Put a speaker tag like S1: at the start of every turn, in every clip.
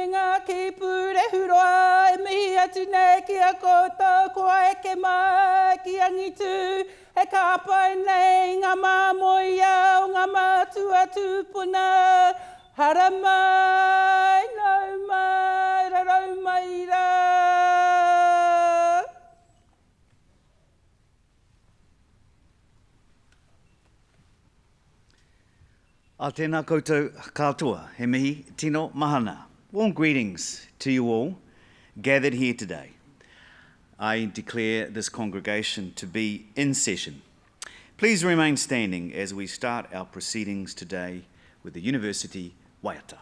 S1: kuninga ki pure huroa, e mihi atu nei ki a koutou, kua eke mai ki angitu, e ka apai nei ngā māmoia o ngā mātua tūpuna, hara mai, nau mai, rarau mai rā.
S2: A tēnā koutou katoa, he mihi, tino mahana. Warm greetings to you all gathered here today. I declare this congregation to be in session. Please remain standing as we start our proceedings today with the University Waiata.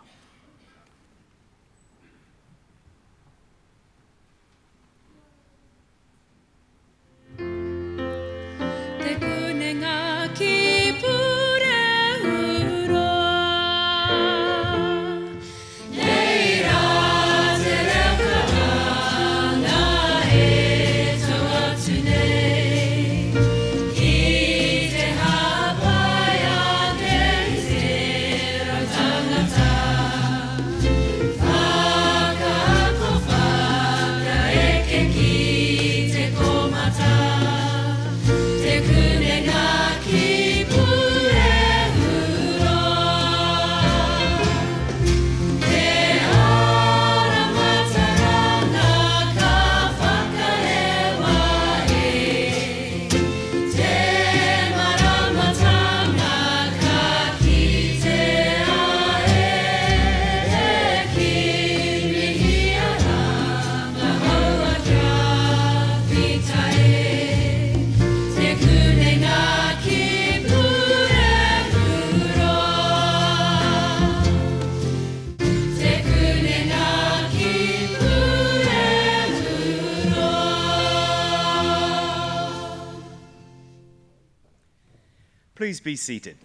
S2: Please be seated.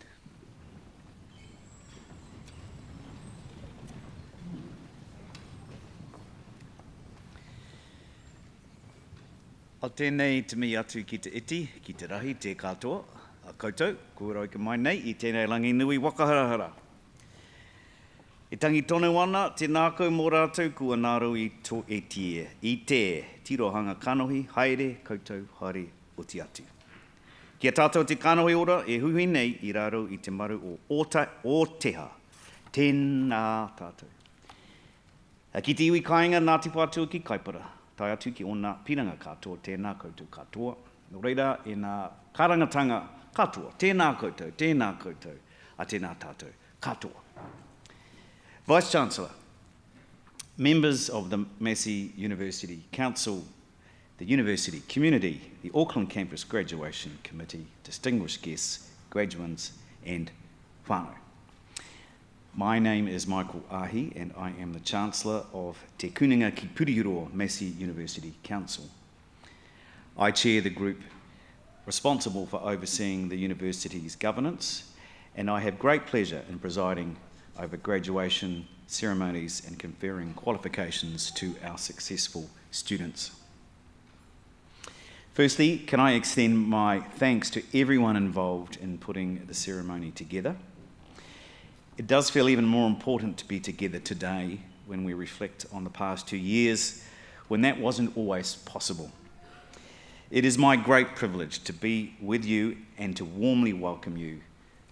S2: O tēnei te mi atu ki te iti, ki te rahi, te katoa, a koutou, kua ki mai nei, I tēnei rangi nui wakaharahara. E tangi tonu ana, te nākau mō rātou, kua nāru I tō e tie, I te tirohanga kanohi, haere, koutou, haere, o te atu. Kia tātou te kanohi ora e huhi nei I raro I te maru o teha. Tēnā tātou. Ki te iwi kāinga Ngāti Whātua ki Kaipara, tai atu ki ona piranga katoa, tēnā koutou katoa. Nō reira, e nā karangatanga katoa, tēnā koutou, a tēnā tātou katoa. Vice-Chancellor, members of the Massey University Council, the University Community, the Auckland Campus Graduation Committee, distinguished guests, graduates and whānau. My name is Michael Ahi and I am the Chancellor of Te Kuninga ki Purihiroa Massey University Council. I chair the group responsible for overseeing the university's governance and I have great pleasure in presiding over graduation ceremonies and conferring qualifications to our successful students. Firstly, can I extend my thanks to everyone involved in putting the ceremony together. It does feel even more important to be together today when we reflect on the past 2 years when that wasn't always possible. It is my great privilege to be with you and to warmly welcome you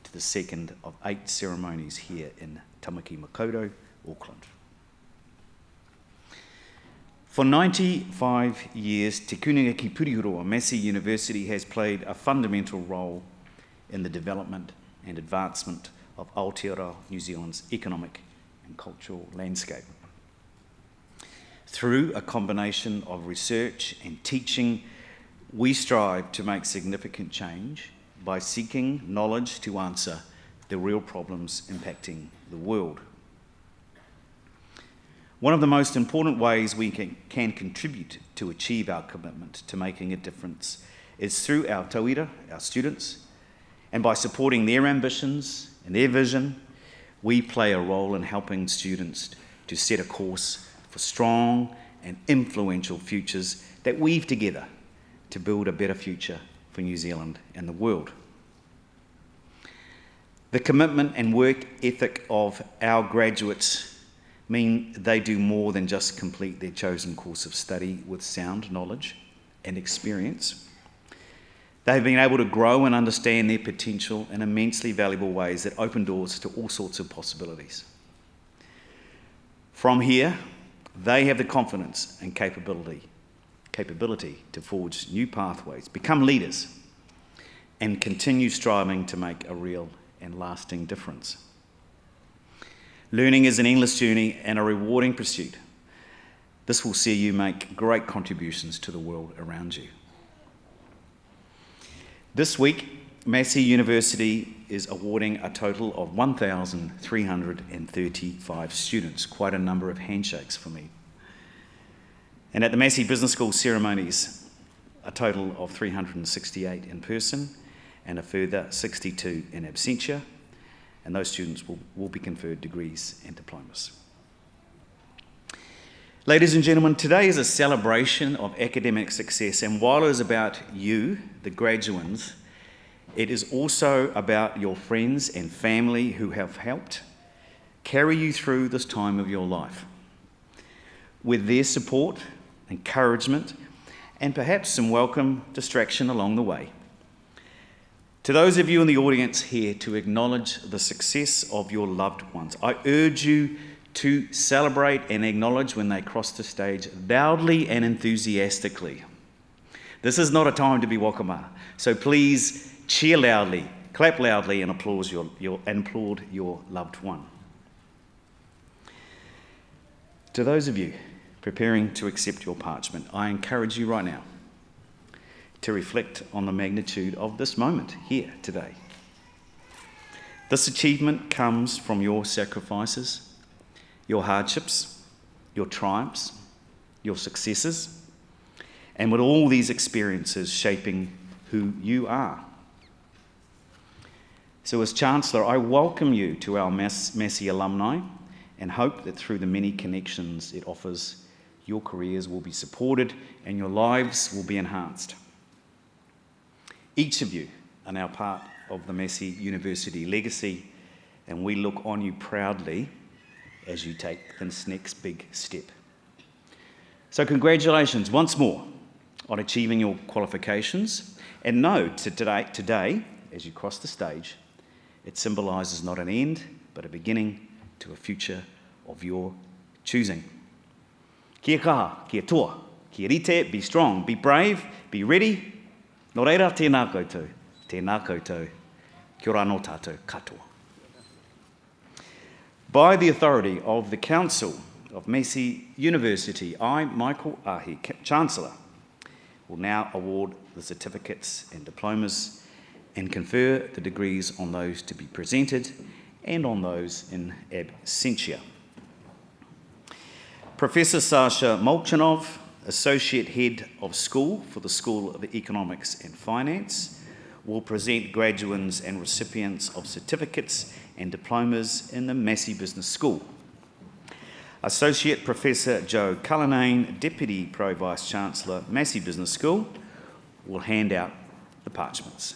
S2: to the second of 8 ceremonies here in Tamaki Makaurau, Auckland. For 95 years, Te Kuninga ki Purihiroa Massey University has played a fundamental role in the development and advancement of Aotearoa New Zealand's economic and cultural landscape. Through a combination of research and teaching, we strive to make significant change by seeking knowledge to answer the real problems impacting the world. One of the most important ways we can contribute to achieve our commitment to making a difference is through our tauira, our students, and by supporting their ambitions and their vision, we play a role in helping students to set a course for strong and influential futures that weave together to build a better future for New Zealand and the world. The commitment and work ethic of our graduates mean they do more than just complete their chosen course of study with sound knowledge and experience. They've been able to grow and understand their potential in immensely valuable ways that open doors to all sorts of possibilities. From here, they have the confidence and capability to forge new pathways, become leaders, and continue striving to make a real and lasting difference. Learning is an endless journey and a rewarding pursuit. This will see you make great contributions to the world around you. This week, Massey University is awarding a total of 1,335 students, quite a number of handshakes for me. And at the Massey Business School ceremonies, a total of 368 in person and a further 62 in absentia, and those students will be conferred degrees and diplomas. Ladies and gentlemen, today is a celebration of academic success, and while it is about you, the graduands, it is also about your friends and family who have helped carry you through this time of your life. With their support, encouragement, and perhaps some welcome distraction along the way. To those of you in the audience here to acknowledge the success of your loved ones, I urge you to celebrate and acknowledge when they cross the stage loudly and enthusiastically. This is not a time to be wakama, so please cheer loudly, clap loudly, and applaud your loved one. To those of you preparing to accept your parchment, I encourage you right now to reflect on the magnitude of this moment here today. This achievement comes from your sacrifices, your hardships, your triumphs, your successes, and with all these experiences shaping who you are. So as Chancellor, I welcome you to our Massey alumni and hope that through the many connections it offers, your careers will be supported and your lives will be enhanced. Each of you are now part of the Massey University legacy, and we look on you proudly as you take this next big step. So congratulations once more on achieving your qualifications, and know today, as you cross the stage, it symbolises not an end, but a beginning to a future of your choosing. Kia kaha, kia toa, kia rite, be strong, be brave, be ready. Nō reira, tēnā koutou, kia ora nō tātou katoa. By the authority of the Council of Massey University, I, Michael Ahi, Chancellor, will now award the certificates and diplomas and confer the degrees on those to be presented and on those in absentia. Professor Sasha Molchanov, Associate Head of School for the School of Economics and Finance, will present graduates and recipients of certificates and diplomas in the Massey Business School. Associate Professor Joe Cullinane, Deputy Pro-Vice Chancellor, Massey Business School, will hand out the parchments.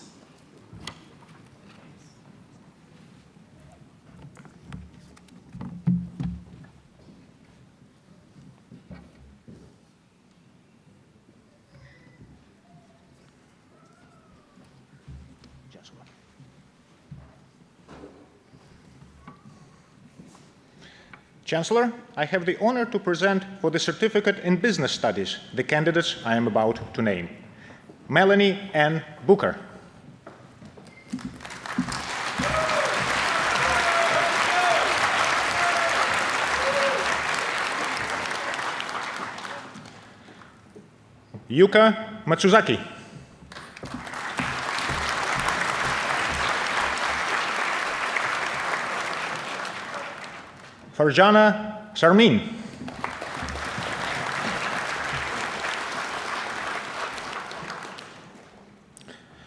S3: Chancellor, I have the honor to present for the Certificate in Business Studies the candidates I am about to name. Melanie N. Booker. Yuka Matsuzaki. Farjana Sarmin.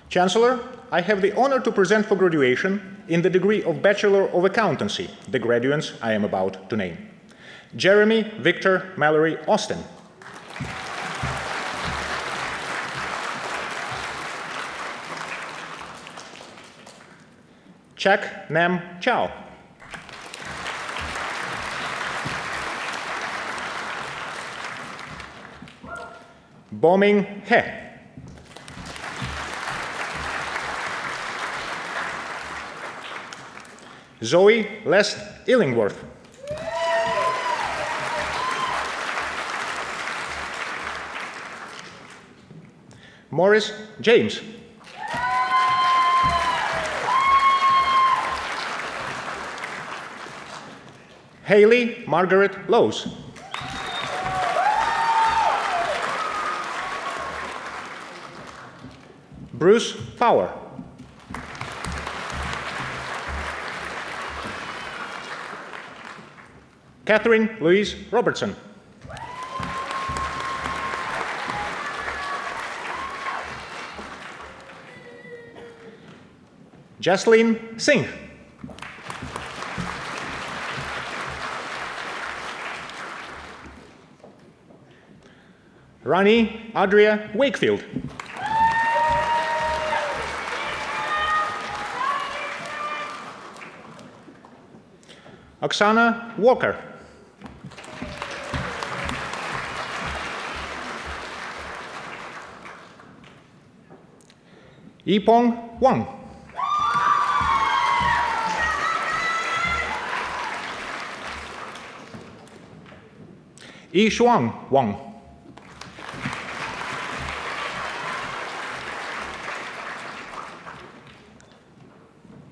S3: Chancellor, I have the honor to present for graduation in the degree of Bachelor of Accountancy the graduates I am about to name. Jeremy Victor Mallory Austin. Chak Nam Chow. Boming He. Zoe Lest Illingworth. Morris James. Haley Margaret Lowes. Bruce Power. Catherine Louise Robertson. Jasleen Singh. Rani Adria Wakefield. Oksana Walker. Yipong Wang. Yishuang Wang.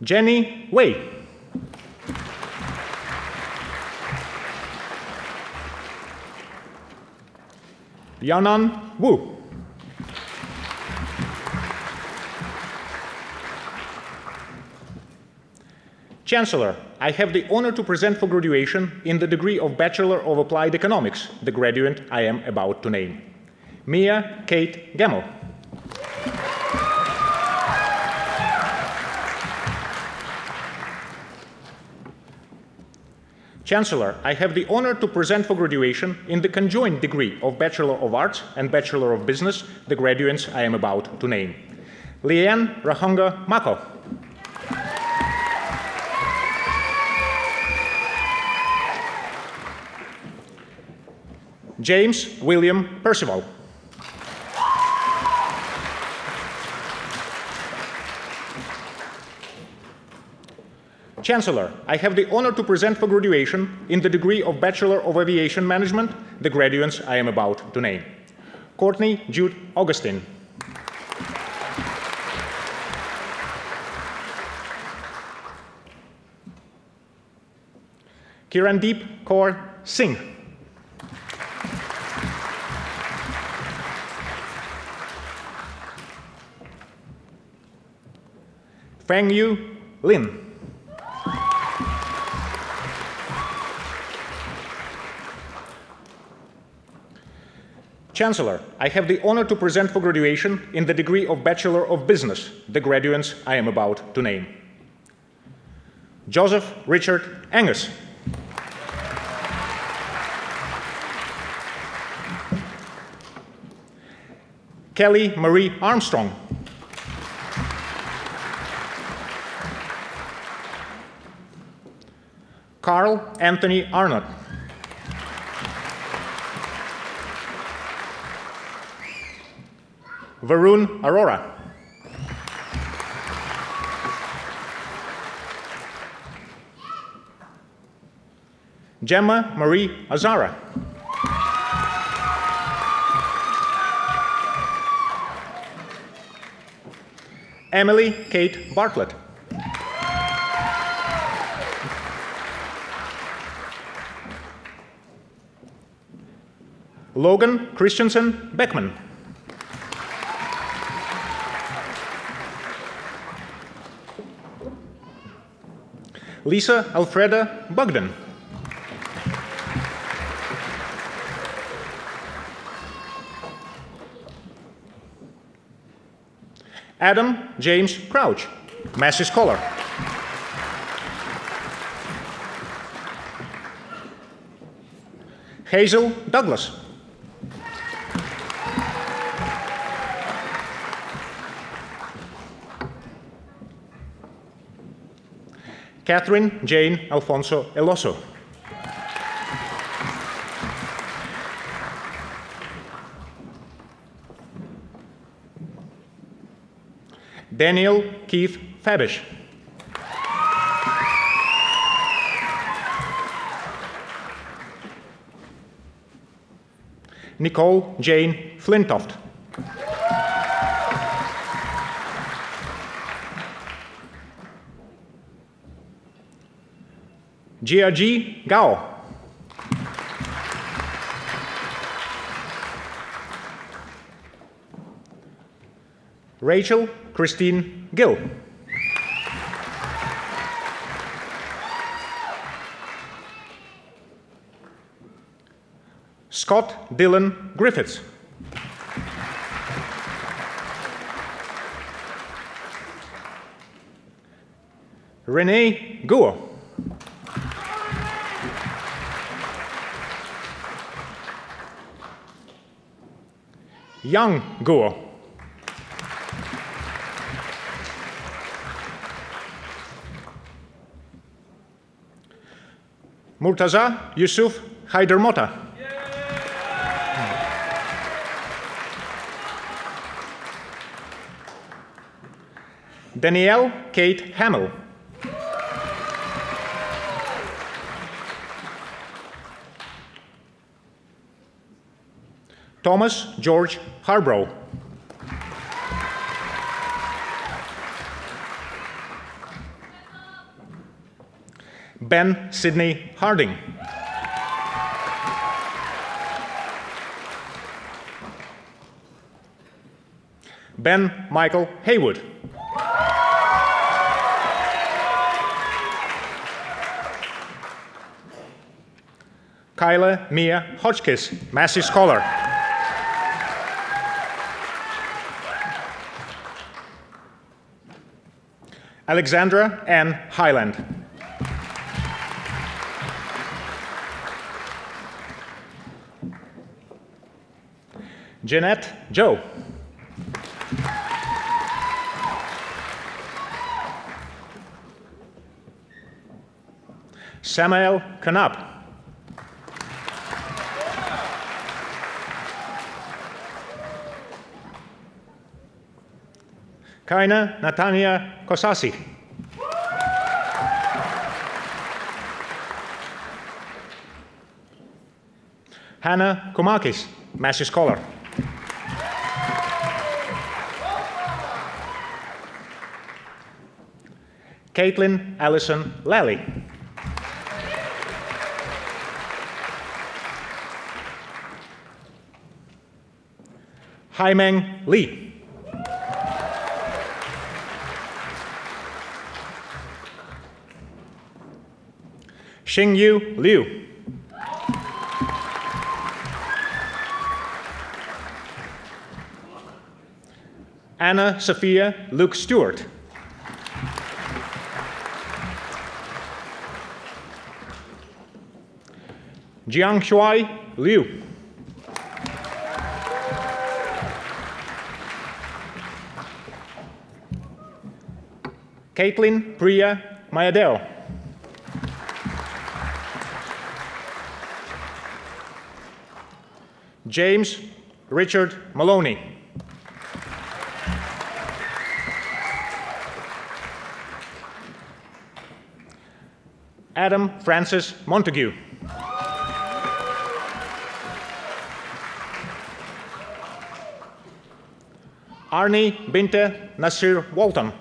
S3: Jenny Wei. Yanan Wu. Chancellor, I have the honor to present for graduation in the degree of Bachelor of Applied Economics, the graduate I am about to name. Mia Kate Gemmell. Chancellor, I have the honor to present for graduation in the conjoined degree of Bachelor of Arts and Bachelor of Business, the graduates I am about to name. Leanne Rahunga Mako. James William Percival. Chancellor, I have the honor to present for graduation in the degree of Bachelor of Aviation Management, the graduates I am about to name. Courtney Jude Augustine. Kirandeep Kaur Singh. Feng Yu Lin. Chancellor, I have the honor to present for graduation in the degree of Bachelor of Business, the graduates I am about to name. Joseph Richard Angus. Kelly Marie Armstrong. Carl Anthony Arnott. Varun Arora. Gemma Marie Azara. Emily Kate Bartlett. Logan Christensen Beckman. Lisa Alfreda Bogdan. Adam James Crouch, Massey Scholar. Hazel Douglas. Catherine Jane Alfonso Eloso. Daniel Keith Fabish. Nicole Jane Flintoft. Jiaji Gao. Rachel Christine Gill. Scott Dylan Griffiths. Renee Guo. Yang Guo. Murtaza Yusuf Haidermota. Danielle Kate Hamill. Thomas George Harbrough. Ben Sidney Harding. Ben Michael Haywood. Kyla Mia Hotchkiss, Massey Scholar. Alexandra Ann Highland. Jeanette Joe. Samael Kanab. Kaina Natania Kosasi. Hannah Koumakis, Massey Scholar. Caitlin Allison Lally. Haimeng Lee. Xingyu Liu. Anna Sophia Luke Stewart. Jiangshui Liu. Caitlin Priya Mayadeo. James Richard Maloney. Adam Francis Montague. Arnie Binte Nasir Walton.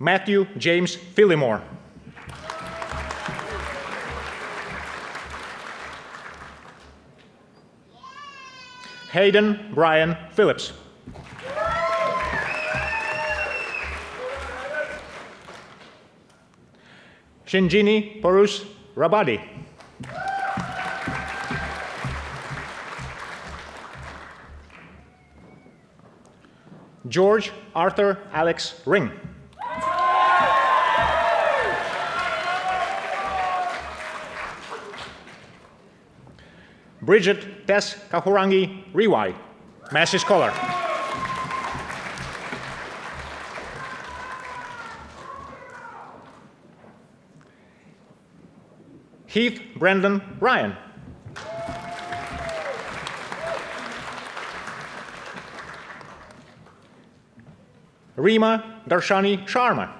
S3: Matthew James Phillimore. Hayden Brian Phillips. Shinjini Porus Rabadi. George Arthur Alex Ring. Bridget Tess Kahurangi Riwai, Massey Scholar. Heath Brendan Ryan. Rima Darshani Sharma.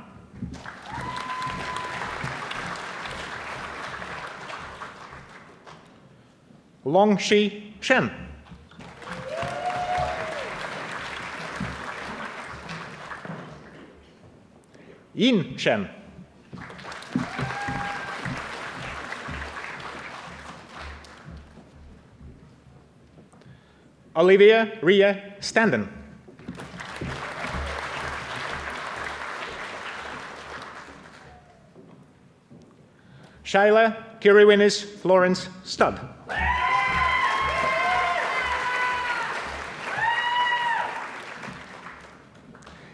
S3: Longshi Chen. Yin Chen. Olivia Ria Standen. Shaila Kiriwinis Florence Studd.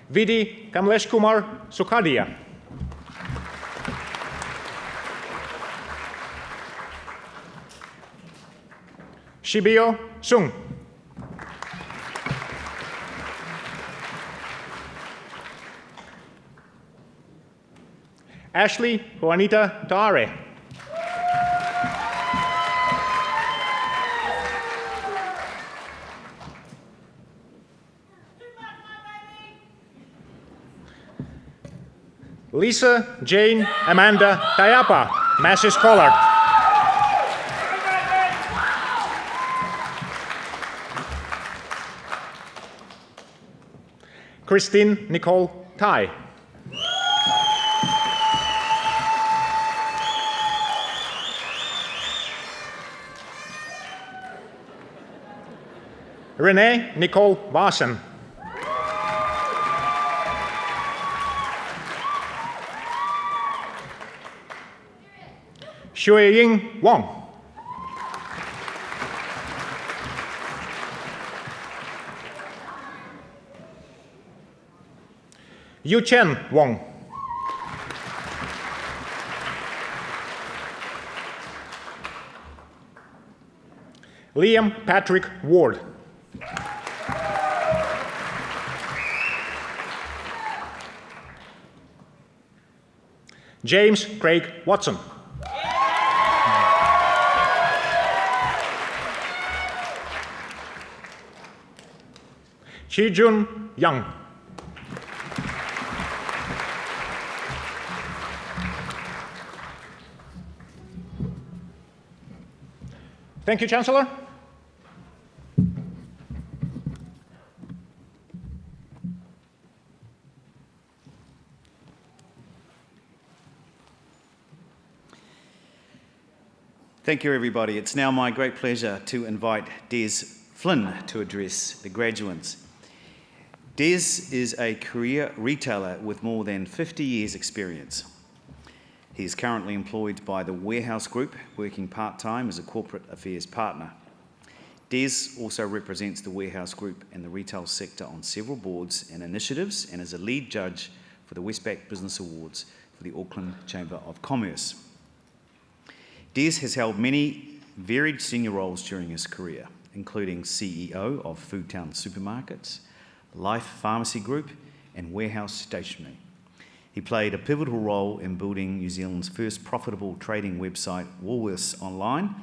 S3: Vidi Kamlesh Kumar Sukhadia. Shibio Sung. Ashley Juanita Dare. Lisa Jane Amanda Tayapa, Massey Scholar. Christine Nicole Tai. Renee Nicole Vassen. Xueying Wang. Yuchen Wang. Liam Patrick Ward. James Craig Watson. Chi-Jun Young. Thank you, Chancellor.
S2: Thank you, everybody. It's now my great pleasure to invite Des Flynn to address the graduates. Des is a career retailer with more than 50 years' experience. He is currently employed by the Warehouse Group, working part-time as a corporate affairs partner. Des also represents the Warehouse Group and the retail sector on several boards and initiatives, and is a lead judge for the Westpac Business Awards for the Auckland Chamber of Commerce. Des has held many varied senior roles during his career, including CEO of Foodtown Supermarkets, Life Pharmacy Group, and Warehouse Stationery. He played a pivotal role in building New Zealand's first profitable trading website, Woolworths Online,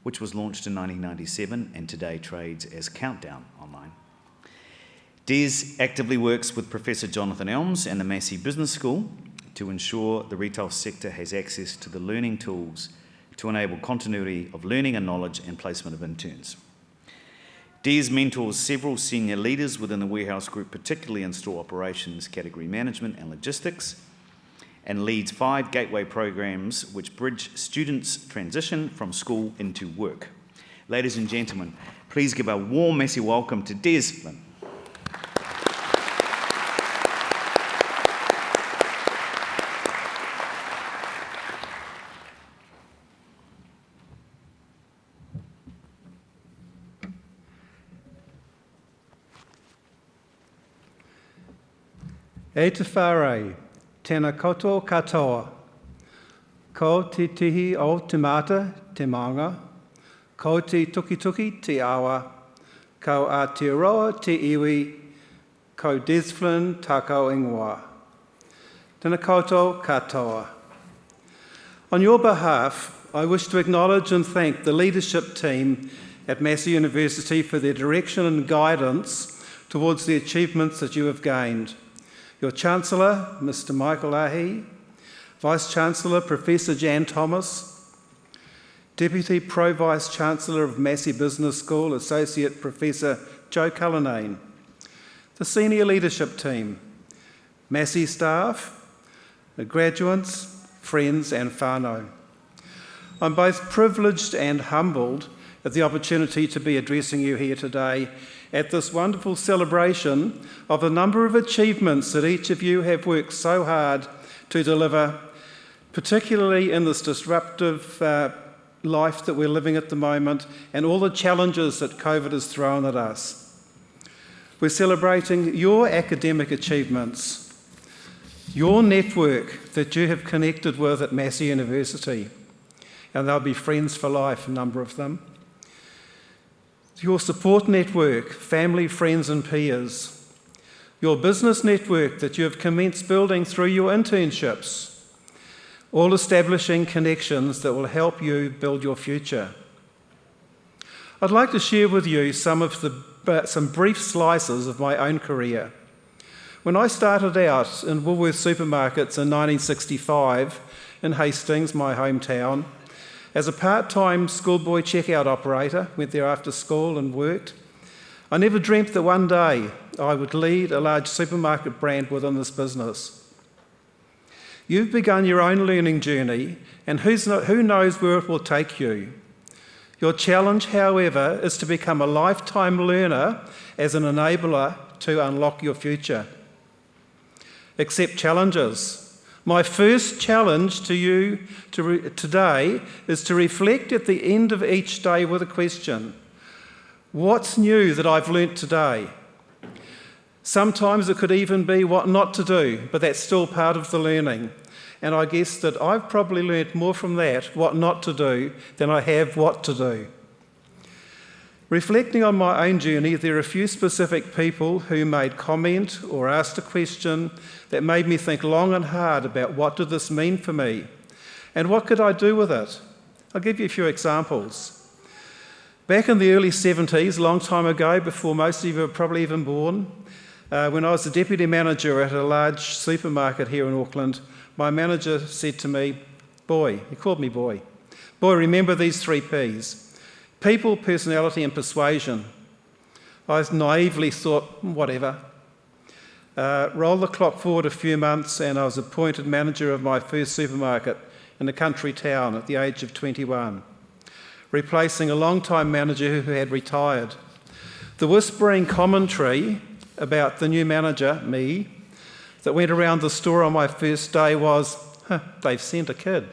S2: which was launched in 1997 and today trades as Countdown Online. Des actively works with Professor Jonathan Elms and the Massey Business School to ensure the retail sector has access to the learning tools to enable continuity of learning and knowledge and placement of interns. Des mentors several senior leaders within the Warehouse Group, particularly in store operations, category management and logistics, and leads 5 gateway programs which bridge students' transition from school into work. Ladies and gentlemen, please give a warm Massey welcome to Des Flynn.
S4: E te whārei, tēnā koutou katoa. Ko te tihi o te mata, te maunga. Ko te tuki te awa. Ko Aotearoa te iwi. Ko Des Flynn tākau ingoa. Tēnā koutou katoa. On your behalf, I wish to acknowledge and thank the leadership team at Massey University for their direction and guidance towards the achievements that you have gained. your Chancellor, Mr. Michael Ahi, Vice-Chancellor, Professor Jan Thomas, Deputy Pro-Vice-Chancellor of Massey Business School, Associate Professor Joe Cullinane, the senior leadership team, Massey staff, the graduates, friends and whānau. I'm both privileged and humbled at the opportunity to be addressing you here today at this wonderful celebration of the number of achievements that each of you have worked so hard to deliver, particularly in this disruptive life that we're living at the moment and all the challenges that COVID has thrown at us. We're celebrating your academic achievements, your network that you have connected with at Massey University, and they'll be friends for life, a number of them. Your support network, family, friends and peers. Your business network that you have commenced building through your internships, all establishing connections that will help you build your future. I'd like to share with you some brief slices of my own career. When I started out in Woolworths supermarkets in 1965 in Hastings, my hometown, as a part-time schoolboy checkout operator, went there after school and worked, I never dreamt that one day I would lead a large supermarket brand within this business. You've begun your own learning journey, and who knows where it will take you. Your challenge, however, is to become a lifetime learner as an enabler to unlock your future. Accept challenges. My first challenge to you today is to reflect at the end of each day with a question. What's new that I've learnt today? Sometimes it could even be what not to do, but that's still part of the learning. And I guess that I've probably learnt more from that, what not to do, than I have what to do. Reflecting on my own journey, there are a few specific people who made comment or asked a question that made me think long and hard about what did this mean for me and what could I do with it. I'll give you a few examples. Back in the early 70s, a long time ago, before most of you were probably even born, when I was the deputy manager at a large supermarket here in Auckland, my manager said to me, "Boy," he called me boy, "boy, remember these 3 Ps. People, personality and persuasion." I naively thought, whatever. Roll the clock forward a few months and I was appointed manager of my first supermarket in a country town at the age of 21, replacing a long-time manager who had retired. The whispering commentary about the new manager, me, that went around the store on my first day was, "They've sent a kid."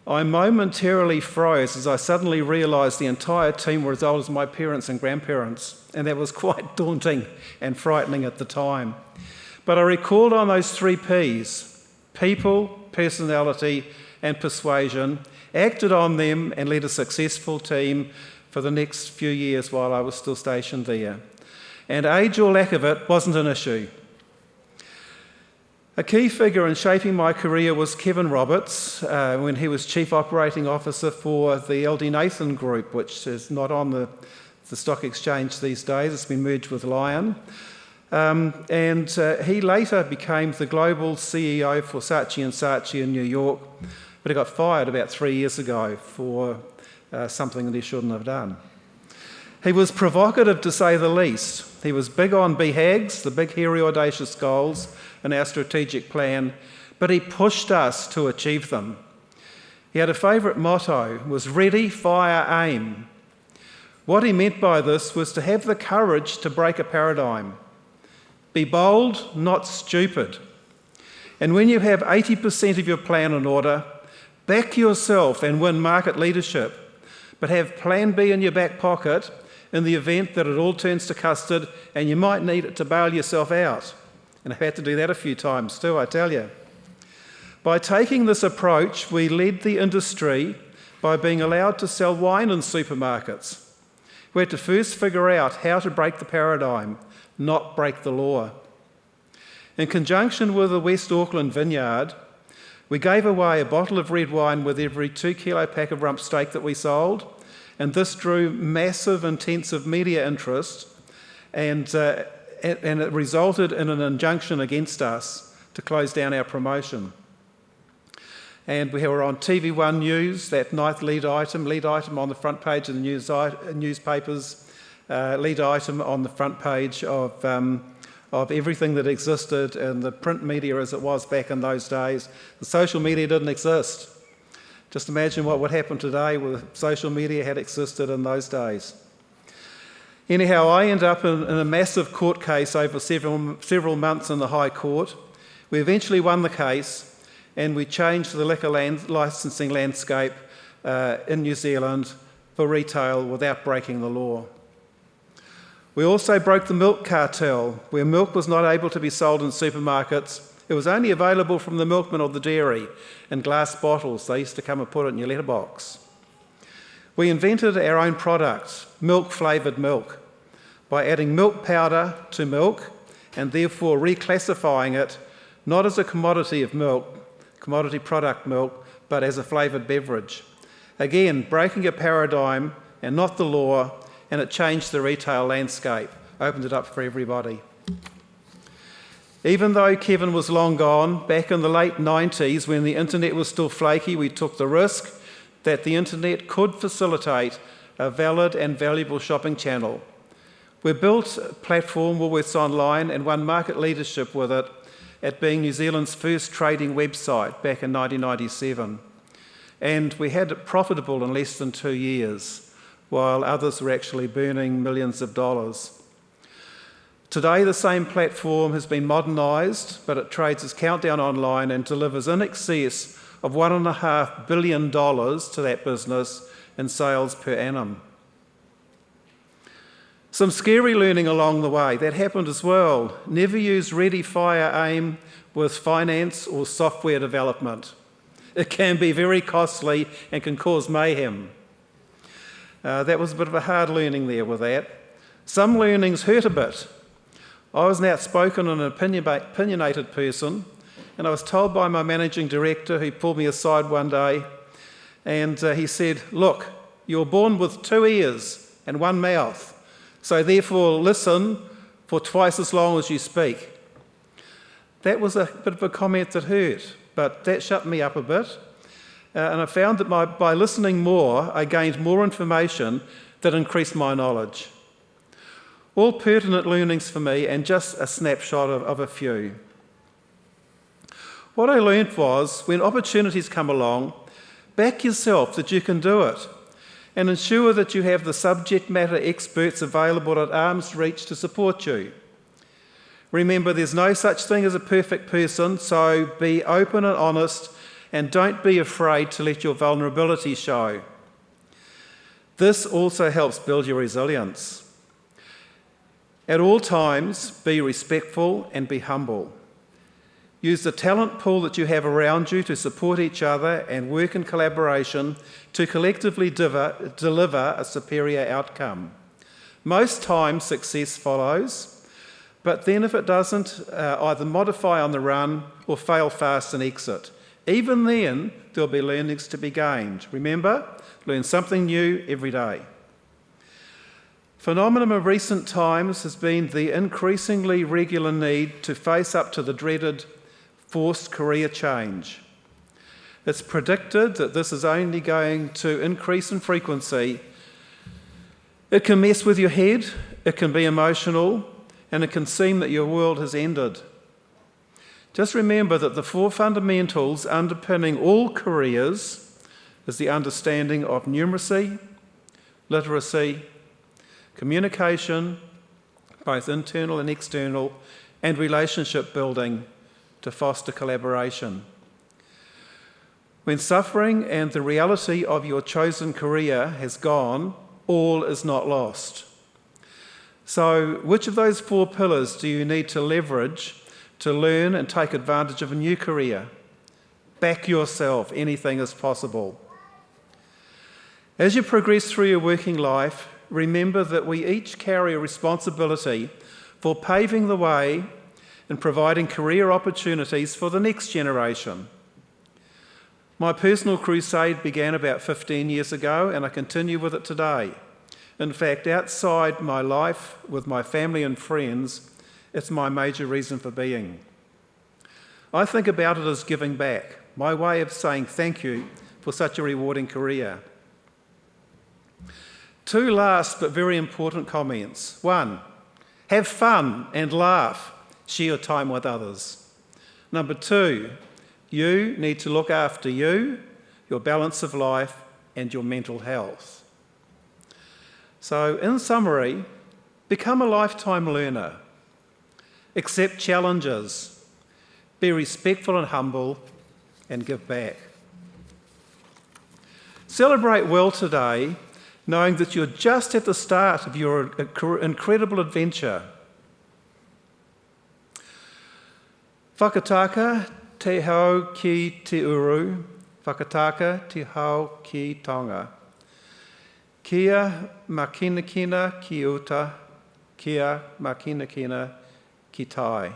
S4: I momentarily froze as I suddenly realised the entire team were as old as my parents and grandparents, and that was quite daunting and frightening at the time. But I recalled on those 3 Ps, people, personality and persuasion, acted on them and led a successful team for the next few years while I was still stationed there. And age or lack of it wasn't an issue. A key figure in shaping my career was Kevin Roberts, when he was Chief Operating Officer for the LD Nathan Group, which is not on the stock exchange these days. It's been merged with Lion. He later became the global CEO for Saatchi & Saatchi in New York, but he got fired about 3 years ago for something that he shouldn't have done. He was provocative, to say the least. He was big on BHAGs, the big, hairy, audacious goals in our strategic plan, but he pushed us to achieve them. He had a favourite motto, was ready, fire, aim. What he meant by this was to have the courage to break a paradigm. Be bold, not stupid. And when you have 80% of your plan in order, back yourself and win market leadership, but have plan B in your back pocket in the event that it all turns to custard and you might need it to bail yourself out. And I've had to do that a few times too, I tell you. By taking this approach, we led the industry by being allowed to sell wine in supermarkets. We had to first figure out how to break the paradigm, not break the law. In conjunction with the West Auckland vineyard, we gave away a bottle of red wine with every 2 kilo pack of rump steak that we sold, and this drew massive, intensive media interest, and and it resulted in an injunction against us to close down our promotion. And we were on TV1 News that night, lead item on the front page of the newspapers, lead item on the front page of everything that existed in the print media as it was back in those days. The social media didn't exist. Just imagine what would happen today if social media had existed in those days. Anyhow, I ended up in a massive court case over several months in the High Court. We eventually won the case, and we changed the liquor licensing landscape in New Zealand for retail without breaking the law. We also broke the milk cartel, where milk was not able to be sold in supermarkets. It was only available from the milkman or the dairy in glass bottles. They used to come and put it in your letterbox. We invented our own product, milk-flavoured milk, by adding milk powder to milk and therefore reclassifying it not as a commodity product milk, but as a flavoured beverage. Again, breaking a paradigm and not the law, and it changed the retail landscape, opened it up for everybody. Even though Kevin was long gone, back in the late 90s when the internet was still flaky, we took the risk that the internet could facilitate a valid and valuable shopping channel. We built a platform, Woolworths Online, and won market leadership with it at being New Zealand's first trading website back in 1997. And we had it profitable in less than 2 years, while others were actually burning millions of dollars. Today, the same platform has been modernised, but it trades as Countdown Online and delivers in excess of $1.5 billion to that business in sales per annum. Some scary learning along the way. That happened as well. Never use ready, fire, aim with finance or software development. It can be very costly and can cause mayhem. That was a bit of a hard learning there with that. Some learnings hurt a bit. I was an outspoken and opinionated person, and I was told by my managing director, who pulled me aside one day, and he said, "Look, you're born with 2 ears and 1 mouth, so therefore listen for twice as long as you speak." That was a bit of a comment that hurt, but that shut me up a bit. And I found that by listening more, I gained more information that increased my knowledge. All pertinent learnings for me, and just a snapshot of a few. What I learned was, when opportunities come along, back yourself that you can do it, and ensure that you have the subject matter experts available at arm's reach to support you. Remember, there's no such thing as a perfect person, so be open and honest, and don't be afraid to let your vulnerability show. This also helps build your resilience. At all times, be respectful and be humble. Use the talent pool that you have around you to support each other and work in collaboration to collectively deliver a superior outcome. Most times success follows, but then if it doesn't, either modify on the run or fail fast and exit. Even then, there'll be learnings to be gained. Remember, learn something new every day. Phenomenon of recent times has been the increasingly regular need to face up to the dreaded forced career change. It's predicted that this is only going to increase in frequency. It can mess with your head, it can be emotional, and it can seem that your world has ended. Just remember that the 4 fundamentals underpinning all careers is the understanding of numeracy, literacy, communication, both internal and external, and relationship building to foster collaboration. When suffering and the reality of your chosen career has gone, all is not lost. So, which of those 4 pillars do you need to leverage to learn and take advantage of a new career? Back yourself, anything is possible. As you progress through your working life, remember that we each carry a responsibility for paving the way and providing career opportunities for the next generation. My personal crusade began about 15 years ago, and I continue with it today. In fact, outside my life with my family and friends, It's my major reason for being. I think about it as giving back, my way of saying thank you for such a rewarding career. 2 last but very important comments. 1, have fun and laugh, share your time with others. Number 2, you need to look after you, your balance of life, and your mental health. So, in summary, become a lifetime learner. Accept challenges. Be respectful and humble, and give back. Celebrate well today, knowing that you're just at the start of your incredible adventure. Whakataka te hau ki te uru, whakataka te hau ki tonga. Kia makinakina ki uta, kia makinakina ki tai.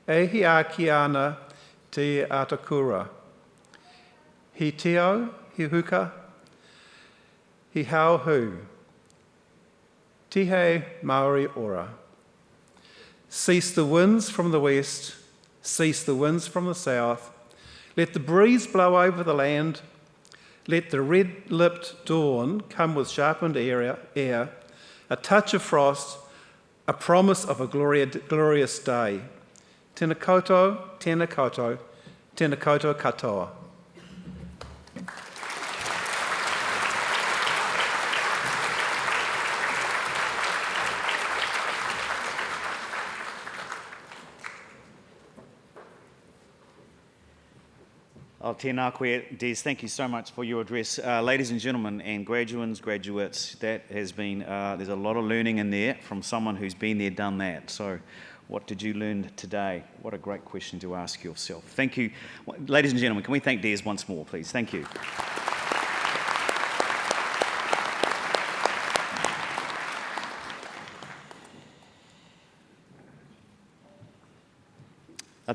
S4: Ehi a ki ana te atakura. Hi teo, hi huka, hi hau hu. Tihe Maori ora. Cease the winds from the west, cease the winds from the south. Let the breeze blow over the land. Let the red-lipped dawn come with sharpened air, a touch of frost, a promise of a glorious day. Tēnā koutou, tēnā koutou, tēnā koutou katoa.
S2: Tēnā koe, Des, thank you so much for your address. Ladies and gentlemen, and graduates, that has been, there's a lot of learning in there from someone who's been there, done that. So what did you learn today? What a great question to ask yourself. Thank you. Ladies and gentlemen, can we thank Des once more, please? Thank you.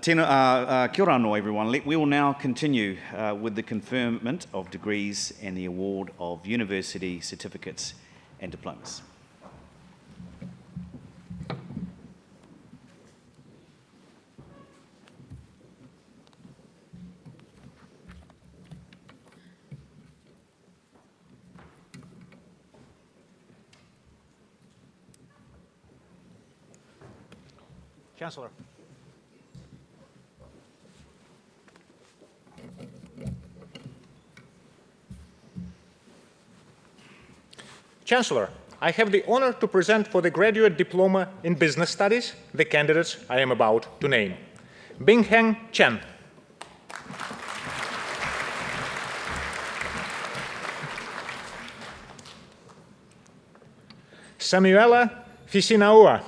S2: Kia ora anō, everyone. We will now continue with the conferment of degrees and the award of university certificates and diplomas.
S3: Chancellor. Chancellor, I have the honor to present for the Graduate Diploma in Business Studies the candidates I am about to name. Bingheng Chen. Samuela Fisinaua.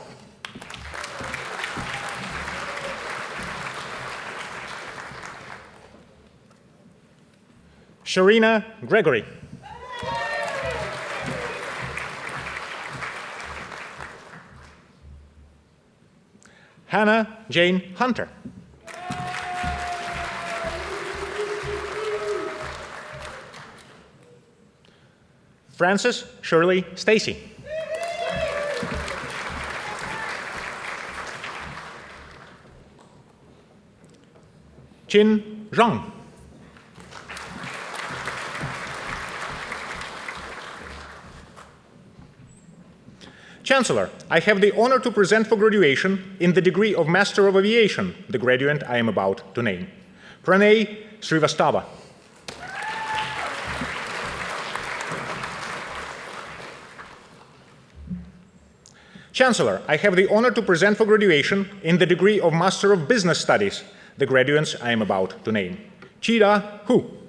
S3: Sharina Gregory. Hannah Jane Hunter. Frances Shirley Stacy. Chin Zhang. Chancellor, I have the honor to present for graduation in the degree of Master of Aviation the graduate I am about to name. Pranay Srivastava. Chancellor, I have the honor to present for graduation in the degree of Master of Business Studies the graduates I am about to name. Chida Hu.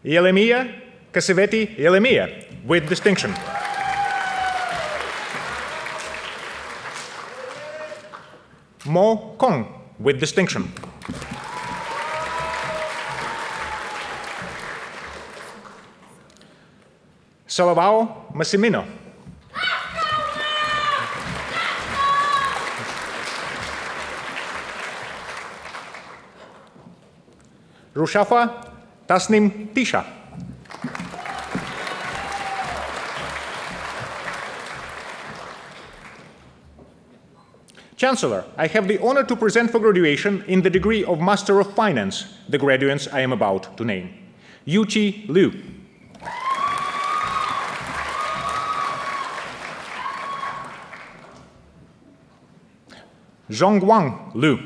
S3: Yelemia Kaseveti Yelemia, with distinction. Mo Kong, with distinction. Salavao Massimino. Rushafa Tasnim Tisha. Chancellor, I have the honor to present for graduation in the degree of Master of Finance the graduates I am about to name. Yuchi Liu. Zhongguang Liu.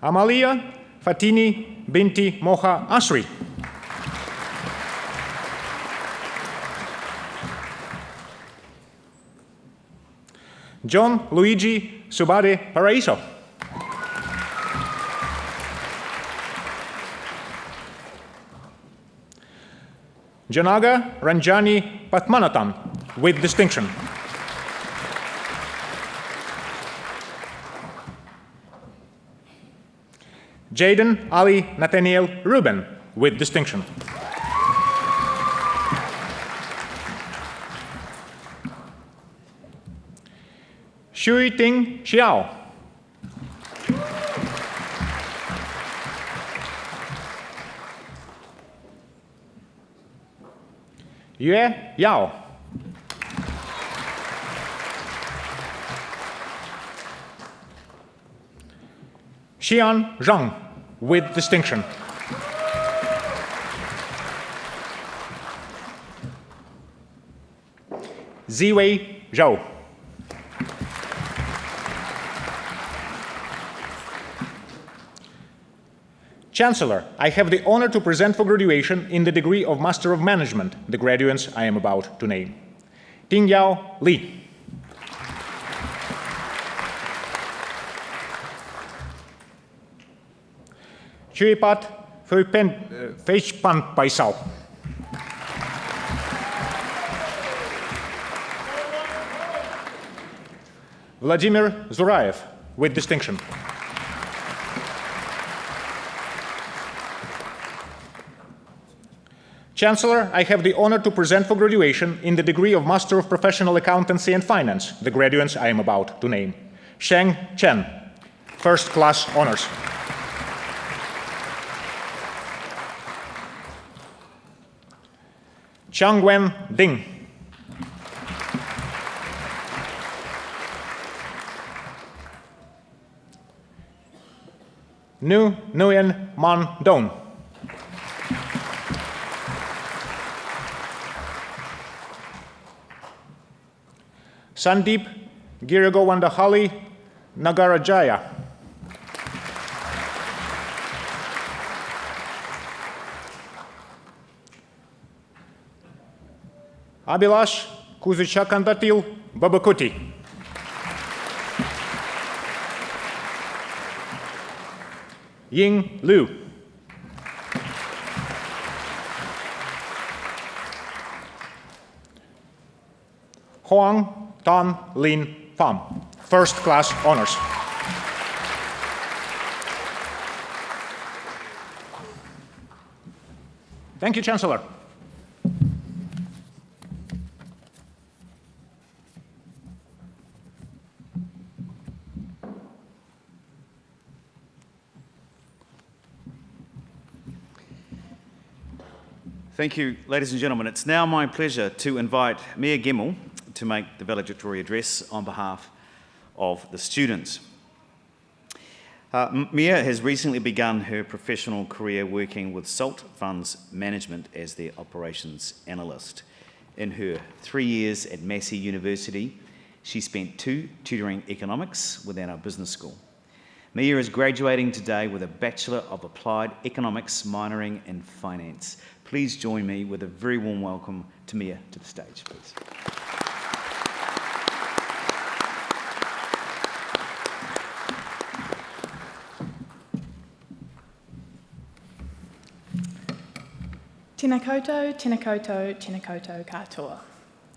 S3: Amalia Fatini binti Moha Asri. John Luigi Subade Paraiso. Janaga Ranjani Patmanatam with distinction. Jaden Ali Nathaniel Ruben with distinction. Shui Ting Xiao. Yue Yao. Xian Zhang with distinction. Ziwei Zhou. Chancellor, I have the honor to present for graduation in the degree of Master of Management the graduates I am about to name. Tingyao Li. Chuipat Feichpan Paisao. Vladimir Zuraev with distinction. Chancellor, I have the honor to present for graduation in the degree of Master of Professional Accountancy and Finance the graduates I am about to name. Sheng Chen, first class honors. Changwen Ding. Nu Nguyen Man Don. Sandeep Giragowandahali Nagarajaya. Abhilash Kuzichakandatil Babakuti. Ying Liu. Huang Tan Lin Pham, first class honors. Thank you, Chancellor.
S2: Thank you, ladies and gentlemen. It's now my pleasure to invite Mia Gemmell to make the valedictory address on behalf of the students. Mia has recently begun her professional career working with Salt Funds Management as their operations analyst. In her 3 years at Massey University, she spent 2 tutoring economics within our business school. Mia is graduating today with a Bachelor of Applied Economics minoring in Finance. Please join me with a very warm welcome to Mia to the stage, please.
S5: Tēnā koutou, tēnā koutou, tēnā koutou katoa.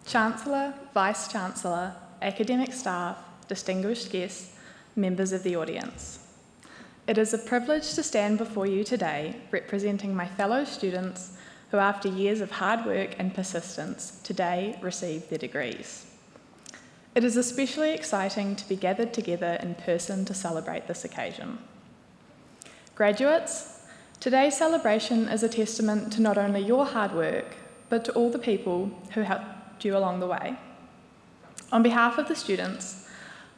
S5: Chancellor, Vice-Chancellor, academic staff, distinguished guests, members of the audience. It is a privilege to stand before you today representing my fellow students who, after years of hard work and persistence, today receive their degrees. It is especially exciting to be gathered together in person to celebrate this occasion. Graduates, today's celebration is a testament to not only your hard work, but to all the people who helped you along the way. On behalf of the students,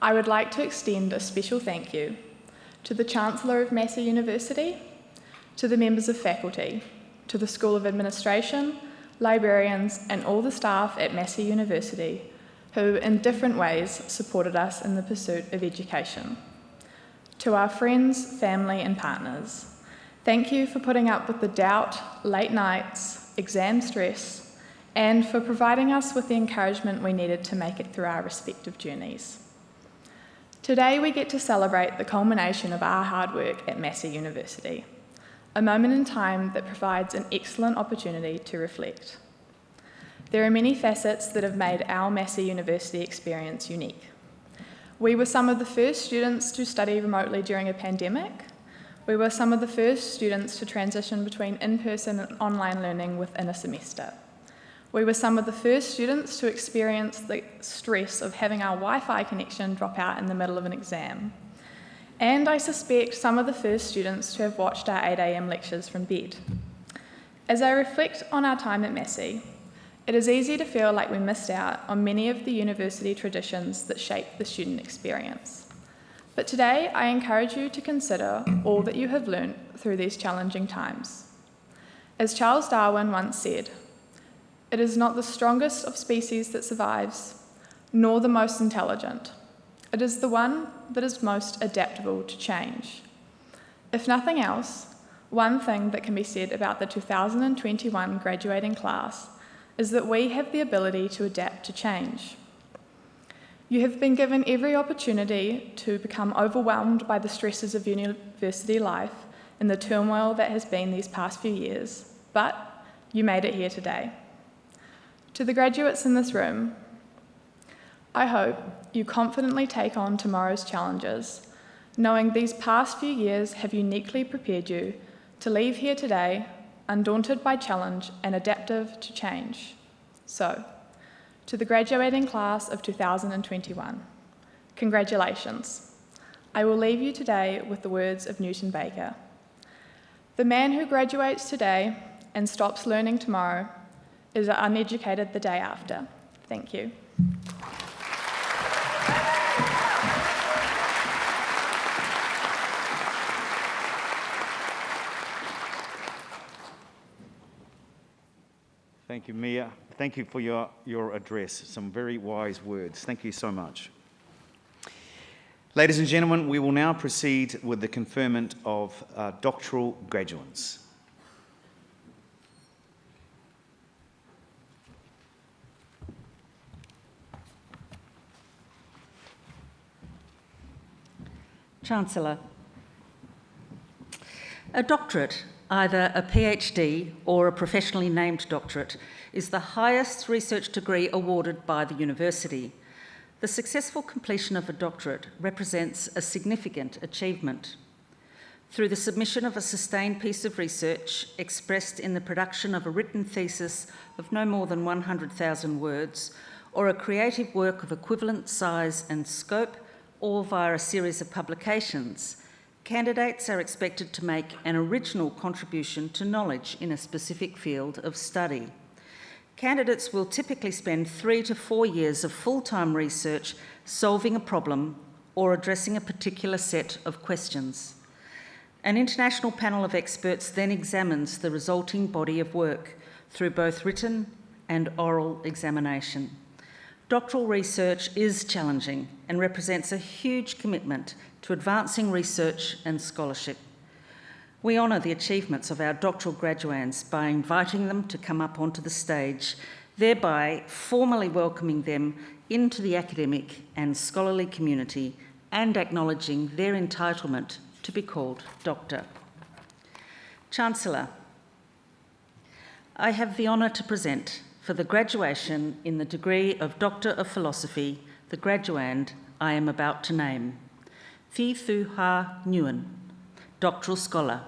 S5: I would like to extend a special thank you to the Chancellor of Massey University, to the members of faculty, to the School of Administration, librarians, and all the staff at Massey University who, in different ways, supported us in the pursuit of education. To our friends, family, and partners, thank you for putting up with the doubt, late nights, exam stress, and for providing us with the encouragement we needed to make it through our respective journeys. Today we get to celebrate the culmination of our hard work at Massey University, a moment in time that provides an excellent opportunity to reflect. There are many facets that have made our Massey University experience unique. We were some of the first students to study remotely during a pandemic. We were some of the first students to transition between in-person and online learning within a semester. We were some of the first students to experience the stress of having our Wi-Fi connection drop out in the middle of an exam. And I suspect some of the first students to have watched our 8 a.m. lectures from bed. As I reflect on our time at Massey, it is easy to feel like we missed out on many of the university traditions that shape the student experience. But today, I encourage you to consider all that you have learned through these challenging times. As Charles Darwin once said, "It is not the strongest of species that survives, nor the most intelligent. It is the one that is most adaptable to change." If nothing else, one thing that can be said about the 2021 graduating class is that we have the ability to adapt to change. You have been given every opportunity to become overwhelmed by the stresses of university life and the turmoil that has been these past few years, but you made it here today. To the graduates in this room, I hope you confidently take on tomorrow's challenges, knowing these past few years have uniquely prepared you to leave here today undaunted by challenge and adaptive to change. So, to the graduating class of 2021, congratulations. I will leave you today with the words of Newton Baker. "The man who graduates today and stops learning tomorrow is uneducated the day after." Thank you.
S2: Thank you, Mia. Thank you for your address. Some very wise words. Thank you so much. Ladies and gentlemen, we will now proceed with the conferment of doctoral graduates.
S6: Chancellor, a doctorate, either a PhD or a professionally named doctorate, is the highest research degree awarded by the university. The successful completion of a doctorate represents a significant achievement. Through the submission of a sustained piece of research expressed in the production of a written thesis of no more than 100,000 words, or a creative work of equivalent size and scope, or via a series of publications, candidates are expected to make an original contribution to knowledge in a specific field of study. Candidates will typically spend 3 to 4 years of full-time research solving a problem or addressing a particular set of questions. An international panel of experts then examines the resulting body of work through both written and oral examination. Doctoral research is challenging and represents a huge commitment to advancing research and scholarship. We honour the achievements of our doctoral graduands by inviting them to come up onto the stage, thereby formally welcoming them into the academic and scholarly community and acknowledging their entitlement to be called Doctor. Chancellor, I have the honour to present for the graduation in the degree of Doctor of Philosophy, the graduand I am about to name. Thi Thu Ha Nguyen, Doctoral Scholar.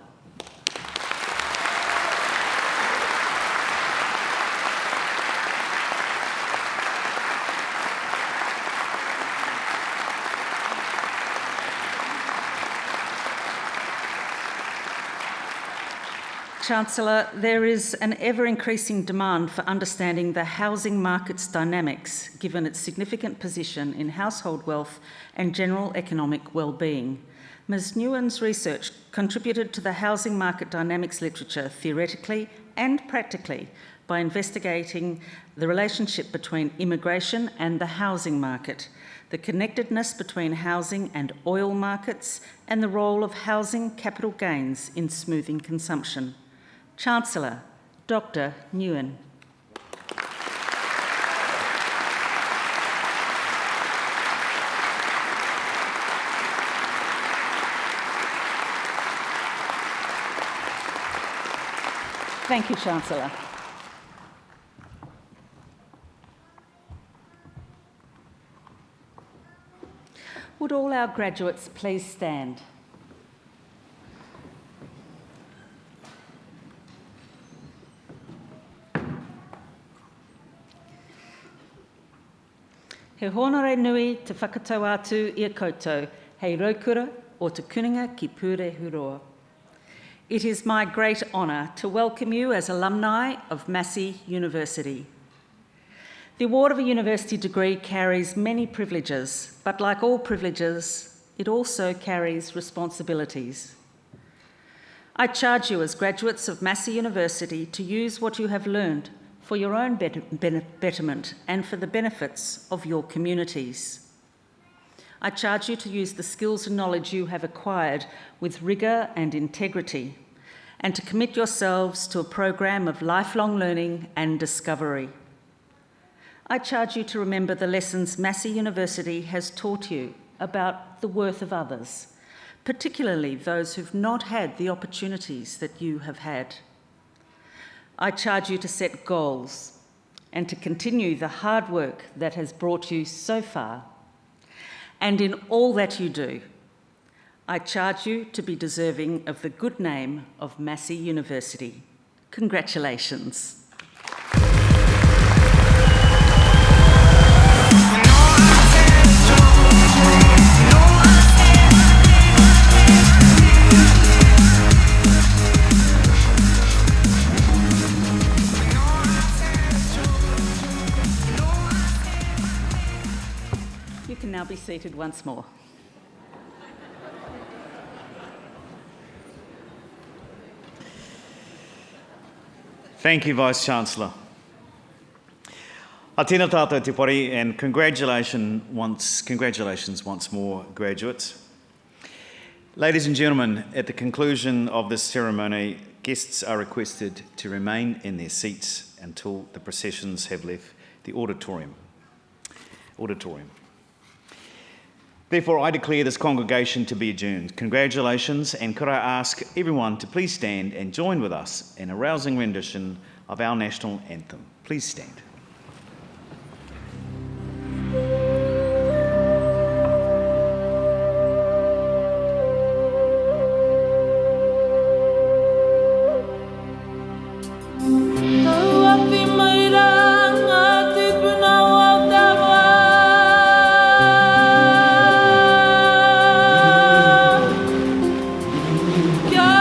S6: Chancellor, there is an ever-increasing demand for understanding the housing market's dynamics, given its significant position in household wealth and general economic well-being. Ms. Nguyen's research contributed to the housing market dynamics literature theoretically and practically by investigating the relationship between immigration and the housing market, the connectedness between housing and oil markets, and the role of housing capital gains in smoothing consumption. Chancellor, Dr. Nguyen. Thank you, Chancellor. Would all our graduates please stand? He honore nui te whakatau atu I a koutou, hei raukura o te kuninga ki Pure Huroa. It is my great honour to welcome you as alumni of Massey University. The award of a university degree carries many privileges, but like all privileges, it also carries responsibilities. I charge you as graduates of Massey University to use what you have learned for your own betterment and for the benefits of your communities. I charge you to use the skills and knowledge you have acquired with rigour and integrity, and to commit yourselves to a program of lifelong learning and discovery. I charge you to remember the lessons Massey University has taught you about the worth of others, particularly those who've not had the opportunities that you have had. I charge you to set goals and to continue the hard work that has brought you so far. And in all that you do, I charge you to be deserving of the good name of Massey University. Congratulations. You can now be seated once more.
S2: Thank you, Vice-Chancellor. A tēnā tātou te pari, and congratulations once more, graduates. Ladies and gentlemen, at the conclusion of this ceremony, guests are requested to remain in their seats until the processions have left the auditorium. Therefore, I declare this congregation to be adjourned. Congratulations, and could I ask everyone to please stand and join with us in a rousing rendition of our national anthem. Please stand.
S1: Kia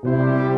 S1: Thank you.